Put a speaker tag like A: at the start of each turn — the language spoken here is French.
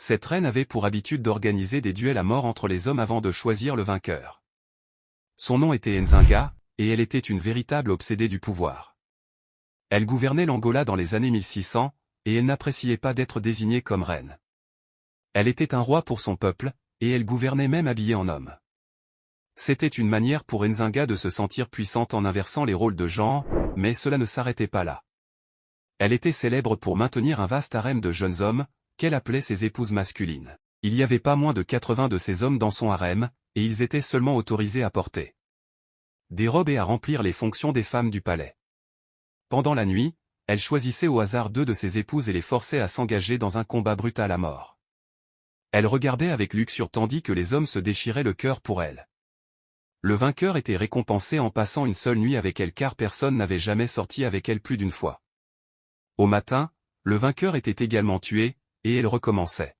A: Cette reine avait pour habitude d'organiser des duels à mort entre les hommes avant de choisir le vainqueur. Son nom était Nzinga, et elle était une véritable obsédée du pouvoir. Elle gouvernait l'Angola dans les années 1600, et elle n'appréciait pas d'être désignée comme reine. Elle était un roi pour son peuple, et elle gouvernait même habillée en homme. C'était une manière pour Nzinga de se sentir puissante en inversant les rôles de genre, mais cela ne s'arrêtait pas là. Elle était célèbre pour maintenir un vaste harem de jeunes hommes, qu'elle appelait ses épouses masculines. Il y avait pas moins de 80 de ces hommes dans son harem, et ils étaient seulement autorisés à porter des robes et à remplir les fonctions des femmes du palais. Pendant la nuit, elle choisissait au hasard 2 de ses épouses et les forçait à s'engager dans un combat brutal à mort. Elle regardait avec luxure tandis que les hommes se déchiraient le cœur pour elle. Le vainqueur était récompensé en passant une seule nuit avec elle car personne n'avait jamais sorti avec elle plus d'une fois. Au matin, le vainqueur était également tué, et elle recommençait.